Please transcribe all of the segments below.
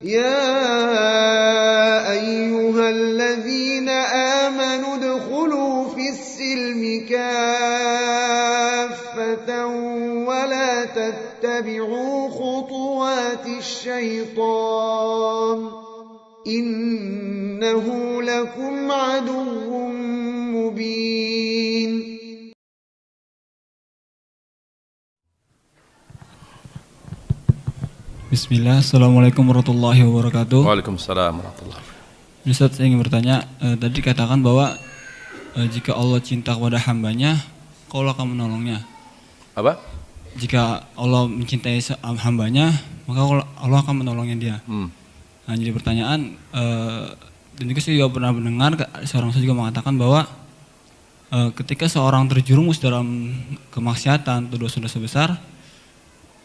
يا أيها الذين آمنوا ادخلوا في السلم كافة ولا تتبعوا خطوات الشيطان إنه لكم عدو مبين. Bismillah, Assalamualaikum warahmatullahi wabarakatuh. Waalaikumsalam warahmatullahi wabarakatuh. Ustaz, saya ingin bertanya, tadi katakan bahwa jika Allah cinta kepada hambanya, Allah akan menolongnya. Apa? Jika Allah mencintai hambanya, maka Allah akan menolongnya dia. Nah, jadi pertanyaan, dan juga saya juga pernah mendengar seorang saya juga mengatakan bahwa ketika seorang terjerumus dalam kemaksiatan atau dosa-dosa besar,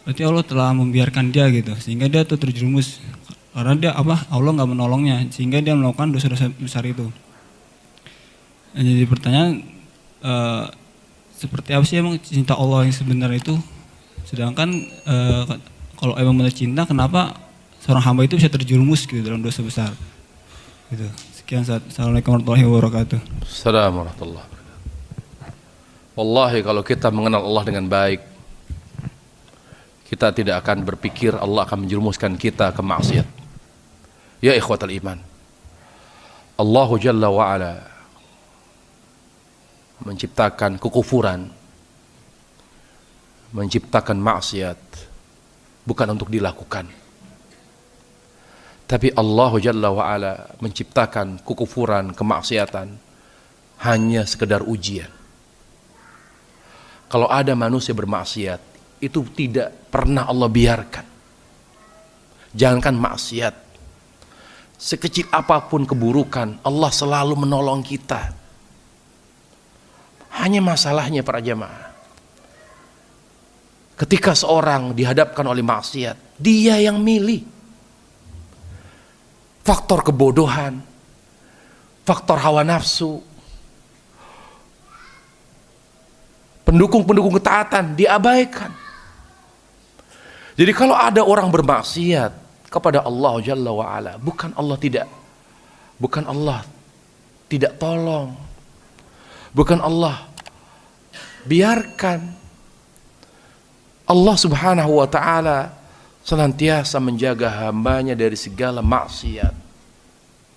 berarti Allah telah membiarkan dia gitu, sehingga dia tuh terjerumus karena dia Allah nggak menolongnya, sehingga dia melakukan dosa-dosa besar itu. Nah, jadi pertanyaan, seperti apa sih emang cinta Allah yang sebenarnya itu? Sedangkan kalau emang benar cinta, kenapa seorang hamba itu bisa terjerumus gitu dalam dosa besar? Gitu. Sekian, Assalamualaikum warahmatullahi wabarakatuh. Assalamualaikum warahmatullahi wabarakatuh. Wallahi kalau kita mengenal Allah dengan baik, kita tidak akan berpikir Allah akan menjerumuskan kita ke maksiat. Ya ikhwatal iman, Allah Jalla wa'ala menciptakan kekufuran, menciptakan maksiat bukan untuk dilakukan. Tapi Allah Jalla wa'ala menciptakan kekufuran, kemaksiatan hanya sekedar ujian. Kalau ada manusia bermaksiat, itu tidak pernah Allah biarkan. Jangankan maksiat, sekecil apapun keburukan, Allah selalu menolong kita. Hanya masalahnya para jamaah, ketika seorang dihadapkan oleh maksiat, dia yang milih. Faktor kebodohan, faktor hawa nafsu, pendukung-pendukung ketaatan diabaikan. Jadi kalau ada orang bermaksiat kepada Allah Jalla wa'ala, bukan Allah tidak tolong, bukan Allah biarkan. Allah Subhanahu wa ta'ala senantiasa menjaga hambanya dari segala maksiat.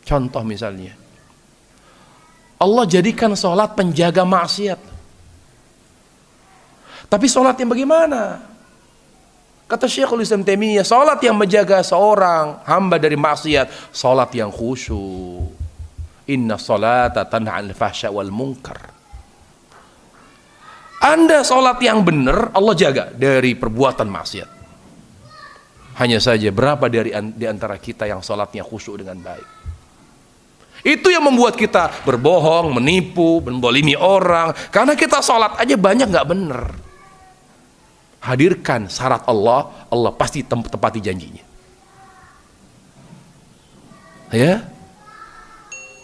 Contoh misalnya, Allah jadikan sholat penjaga maksiat. Tapi sholat yang bagaimana? Kata Syekhul Islam Taimiyah, sholat yang menjaga seorang hamba dari maksiat, sholat yang khusyuk. Inna sholata tanha 'anil fahsya wal munkar. Anda sholat yang benar, Allah jaga dari perbuatan maksiat. Hanya saja berapa di antara kita yang sholatnya khusyuk dengan baik? Itu yang membuat kita berbohong, menipu, menzalimi orang. Karena kita sholat aja banyak nggak benar. Hadirkan syarat Allah, Allah pasti tepati janjinya. Ya.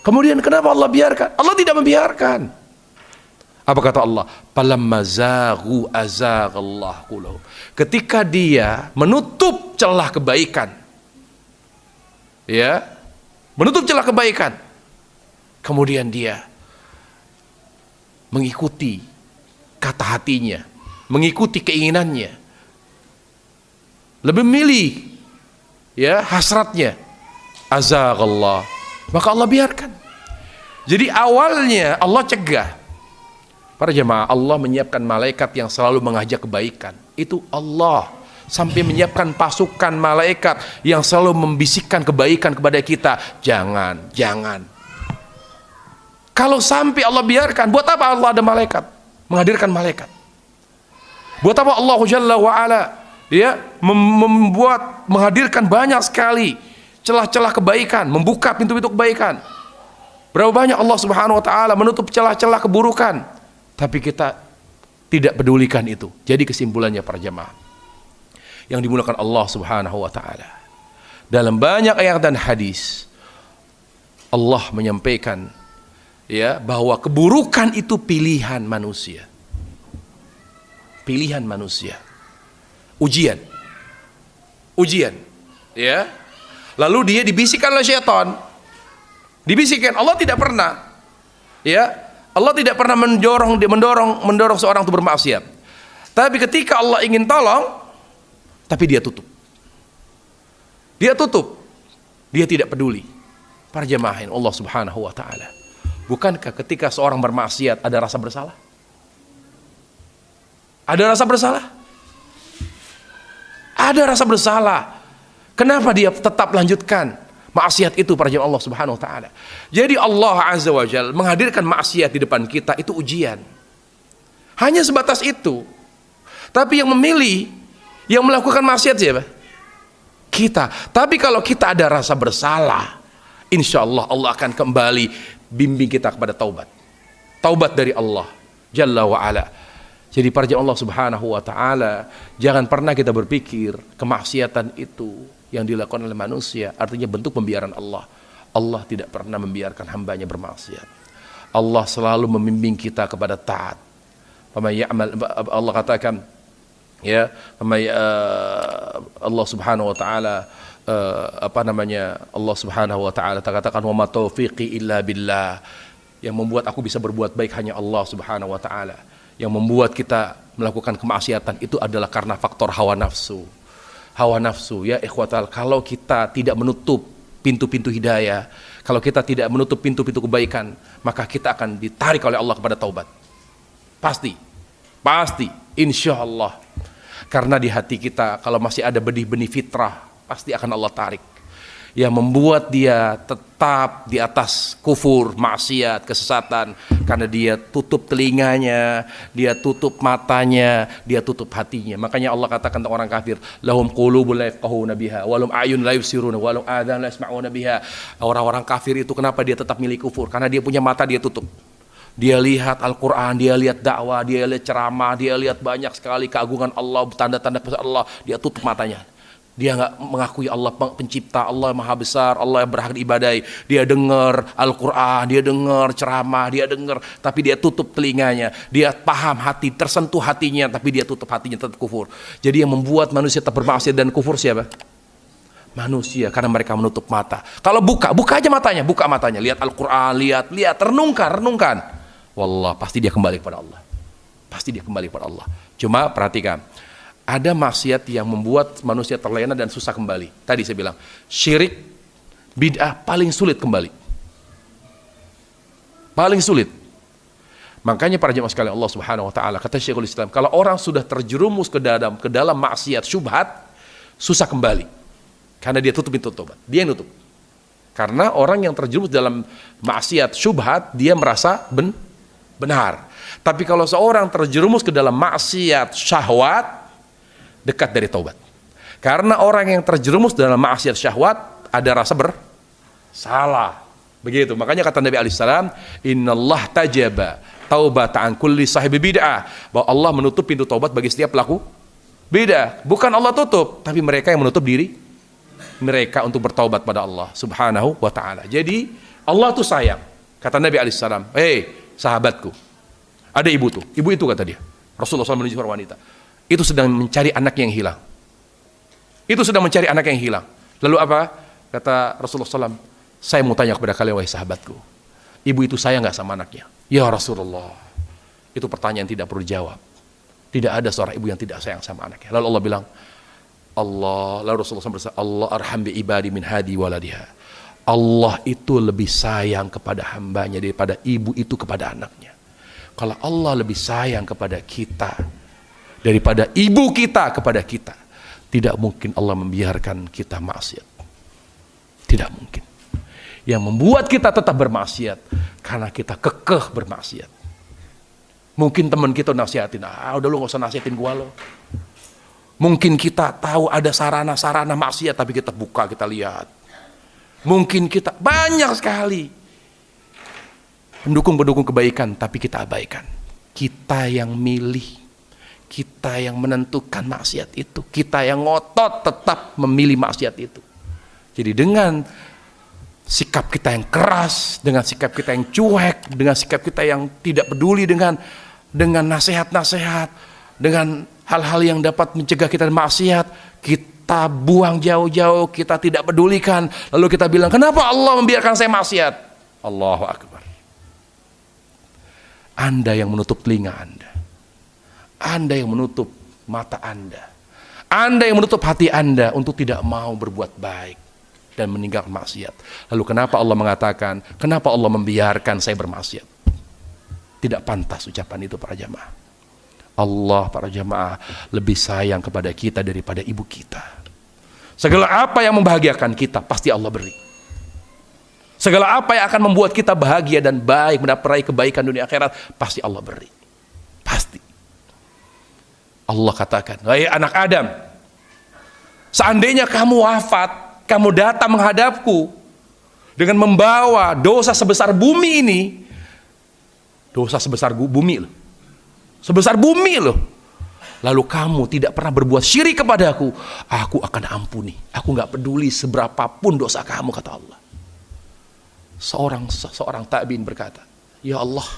Kemudian kenapa Allah biarkan? Allah tidak membiarkan. Apa kata Allah? Falamma zaghu azaghallahu qulubahum. Ketika dia menutup celah kebaikan, ya, menutup celah kebaikan, kemudian dia mengikuti kata hatinya, mengikuti keinginannya, lebih milih ya hasratnya, azaghallah, maka Allah biarkan. Jadi awalnya Allah cegah. Para jemaah, Allah menyiapkan malaikat yang selalu mengajak kebaikan. Itu Allah, sampai menyiapkan pasukan malaikat yang selalu membisikkan kebaikan kepada kita. Jangan. Kalau sampai Allah biarkan, buat apa Allah ada malaikat? Menghadirkan malaikat. Buat apa Allah Jalla wa'ala ya menghadirkan banyak sekali celah-celah kebaikan, membuka pintu-pintu kebaikan. Berapa banyak Allah Subhanahu wa ta'ala menutup celah-celah keburukan, tapi kita tidak pedulikan itu. Jadi kesimpulannya para jemaah yang dimulakan Allah Subhanahu wa ta'ala, dalam banyak ayat dan hadis Allah menyampaikan ya bahwa keburukan itu pilihan manusia. Pilihan manusia. Ujian. Ya. Lalu dia dibisikkan oleh syaitan. Dibisikkan, Allah tidak pernah. Ya, Allah tidak pernah mendorong seorang untuk bermaksiat. Tapi ketika Allah ingin tolong, tapi dia tutup. Dia tutup. Dia tidak peduli. Para jemaah Allah Subhanahu wa taala. Bukankah ketika seorang bermaksiat ada rasa bersalah? Ada rasa bersalah? Ada rasa bersalah. Kenapa dia tetap lanjutkan maksiat itu para jemaah Allah Subhanahu wa taala? Jadi Allah Azza wa Jalla menghadirkan maksiat di depan kita itu ujian. Hanya sebatas itu. Tapi yang memilih, yang melakukan maksiat siapa? Kita. Tapi kalau kita ada rasa bersalah, insya Allah Allah akan kembali bimbing kita kepada taubat. Taubat dari Allah Jalla wa ala. Jadi para jemaah Allah Subhanahu wa taala, jangan pernah kita berpikir kemaksiatan itu yang dilakukan oleh manusia artinya bentuk pembiaran Allah. Allah tidak pernah membiarkan hambanya bermaksiat. Allah selalu membimbing kita kepada taat. Allah katakan, ya, Allah Subhanahu wa taala Allah Subhanahu wa taala katakan wa ma taufiqi illa billah. Yang membuat aku bisa berbuat baik hanya Allah Subhanahu wa taala. Yang membuat kita melakukan kemaksiatan itu adalah karena faktor hawa nafsu. Hawa nafsu, ya ikhwatal, kalau kita tidak menutup pintu-pintu hidayah, kalau kita tidak menutup pintu-pintu kebaikan, maka kita akan ditarik oleh Allah kepada taubat. Pasti, insya Allah. Karena di hati kita kalau masih ada benih-benih fitrah, pasti akan Allah tarik. Yang membuat dia tetap di atas kufur, maksiat, kesesatan, karena dia tutup telinganya, dia tutup matanya, dia tutup hatinya. Makanya Allah katakan tentang orang kafir, lahum qulubun la yafqahuna biha, walum a'yun la yubsiruna, walum adhan la yasma'una biha. Orang-orang kafir itu kenapa dia tetap milih kufur? Karena dia punya mata, dia tutup. Dia lihat Al-Quran, dia lihat dakwah, dia lihat ceramah, dia lihat banyak sekali keagungan Allah, tanda-tanda besar Allah, dia tutup matanya. Dia nggak mengakui Allah pencipta, Allah maha besar, Allah yang berhak diibadai. Dia dengar Al-Quran, dia dengar ceramah, dia dengar, tapi dia tutup telinganya. Dia paham hati, tersentuh hatinya, tapi dia tutup hatinya, tetap kufur. Jadi yang membuat manusia tetap bermaksiat dan kufur siapa? Manusia, karena mereka menutup mata. Kalau buka aja matanya, buka matanya, lihat Al-Quran, lihat, renungkan. Wallah, pasti dia kembali kepada Allah. Pasti dia kembali kepada Allah. Cuma perhatikan, ada maksiat yang membuat manusia terlena dan susah kembali. Tadi saya bilang, syirik, bid'ah paling sulit kembali. Paling sulit. Makanya para jemaah sekalian Allah Subhanahu wa taala, kata Syekhul Islam, kalau orang sudah terjerumus ke dalam maksiat syubhat, susah kembali. Karena dia tutup pintu tobat. Dia yang nutup. Karena orang yang terjerumus dalam maksiat syubhat, dia merasa benar. Tapi kalau seorang terjerumus ke dalam maksiat syahwat, dekat dari taubat. Karena orang yang terjerumus dalam maksiat syahwat ada rasa bersalah. Begitu. Makanya kata Nabi alaihissalam, "Innallah tajaba taubata an kulli sahibi bid'ah." Bahwa Allah menutup pintu taubat bagi setiap pelaku bid'ah. Bukan Allah tutup, tapi mereka yang menutup diri mereka untuk bertaubat pada Allah Subhanahu wa taala. Jadi Allah tuh sayang. Kata Nabi alaihissalam, "Hei, sahabatku, ada ibu tuh. Ibu itu," kata dia. Rasulullah SAW menunjuk seorang wanita. Itu sedang mencari anak yang hilang. Itu sedang mencari anak yang hilang. Lalu apa? Kata Rasulullah SAW, "Saya mau tanya kepada kalian, wahai sahabatku, ibu itu sayang nggak sama anaknya?" "Ya Rasulullah." Itu pertanyaan tidak perlu dijawab. Tidak ada seorang ibu yang tidak sayang sama anaknya. Lalu Allah bilang, lalu Rasulullah SAW bersabda, "Allah arham bi ibadi min hadi waladiha." Allah itu lebih sayang kepada hambanya daripada ibu itu kepada anaknya. Kalau Allah lebih sayang kepada kita daripada ibu kita kepada kita, tidak mungkin Allah membiarkan kita maksiat. Tidak mungkin. Yang membuat kita tetap bermaksiat karena kita kekeh bermaksiat. Mungkin teman kita nasihatin, udah lu gak usah nasihatin gua lo. Mungkin kita tahu ada sarana-sarana maksiat, tapi kita buka, kita lihat. Mungkin kita banyak sekali pendukung-pendukung kebaikan, tapi kita abaikan. Kita yang milih, kita yang menentukan maksiat itu, kita yang ngotot tetap memilih maksiat itu. Jadi dengan sikap kita yang keras, dengan sikap kita yang cuek, dengan sikap kita yang tidak peduli dengan nasihat-nasihat, dengan hal-hal yang dapat mencegah kita maksiat, kita buang jauh-jauh, kita tidak pedulikan. Lalu kita bilang, kenapa Allah membiarkan saya maksiat? Allahu Akbar. Anda yang menutup telinga Anda. Anda yang menutup mata Anda. Anda yang menutup hati Anda untuk tidak mau berbuat baik dan meninggalkan maksiat. Lalu kenapa Allah mengatakan, kenapa Allah membiarkan saya bermaksiat? Tidak pantas ucapan itu para jamaah. Allah para jamaah lebih sayang kepada kita daripada ibu kita. Segala apa yang membahagiakan kita pasti Allah beri. Segala apa yang akan membuat kita bahagia dan baik, mendapat kebaikan dunia akhirat, pasti Allah beri. Pasti. Allah katakan, "Hai anak Adam, seandainya kamu wafat, kamu datang menghadapku dengan membawa dosa sebesar bumi ini, dosa sebesar bumi loh, sebesar bumi loh, lalu kamu tidak pernah berbuat syirik kepadaku, aku akan ampuni. Aku nggak peduli seberapapun dosa kamu," kata Allah. Seorang tabi'in berkata, "Ya Allah,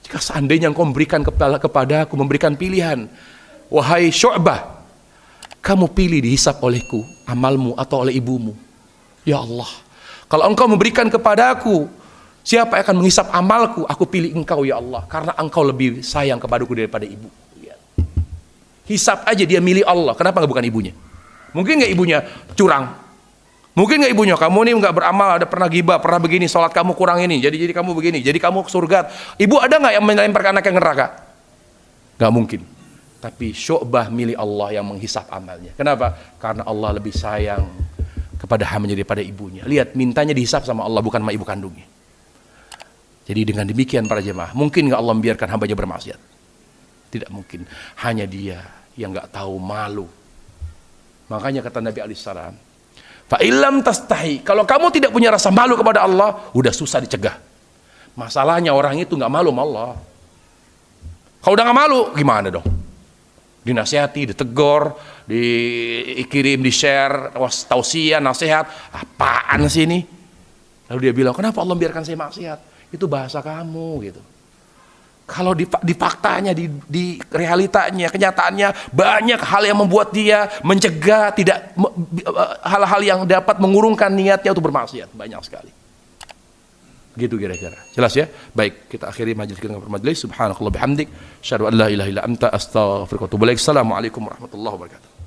jika seandainya Engkau memberikan kepadaku, memberikan pilihan, wahai Syu'bah, kamu pilih dihisap olehku, amalmu atau oleh ibumu. Ya Allah, kalau Engkau memberikan kepadaku, siapa yang akan menghisap amalku? Aku pilih Engkau ya Allah, karena Engkau lebih sayang kepadaku daripada ibu." Hisap aja dia milih Allah, kenapa bukan ibunya? Mungkin nggak ibunya curang? Mungkin nggak ibunya, kamu ini nggak beramal, ada pernah gibah, pernah begini, sholat kamu kurang ini, jadi kamu begini, jadi kamu ke surga. Ibu ada nggak yang melempar anak yang neraka? Nggak mungkin. Tapi Syu'bah milih Allah yang menghisap amalnya. Kenapa? Karena Allah lebih sayang kepada hambanya daripada ibunya. Lihat, mintanya dihisap sama Allah, bukan sama ibu kandungnya. Jadi dengan demikian para jemaah, mungkin nggak Allah membiarkan hambanya bermaksiat? Tidak mungkin. Hanya dia yang nggak tahu malu. Makanya kata Nabi alaihissalam, fa'ilam tastahi, kalau kamu tidak punya rasa malu kepada Allah, udah susah dicegah. Masalahnya orang itu nggak malu sama Allah. Kalau udah nggak malu, gimana dong? Dinasihati, ditegur, dikirim, di-share, tausiah, nasihat, apaan sih ini? Lalu dia bilang, kenapa Allah biarkan saya maksiat? Itu bahasa kamu gitu. Kalau di faktanya, di realitanya, kenyataannya, banyak hal yang membuat dia mencegah, tidak hal-hal yang dapat mengurungkan niatnya untuk bermaksiat, banyak sekali. Gitu kira-kira. Jelas ya? Baik, kita akhiri majelis kita dengan majelis. Subhanakallah bihamdik, asyhadu an la ilaha illa anta, astaghfiruka wa atubu ilaik. Assalamualaikum warahmatullahi wabarakatuh.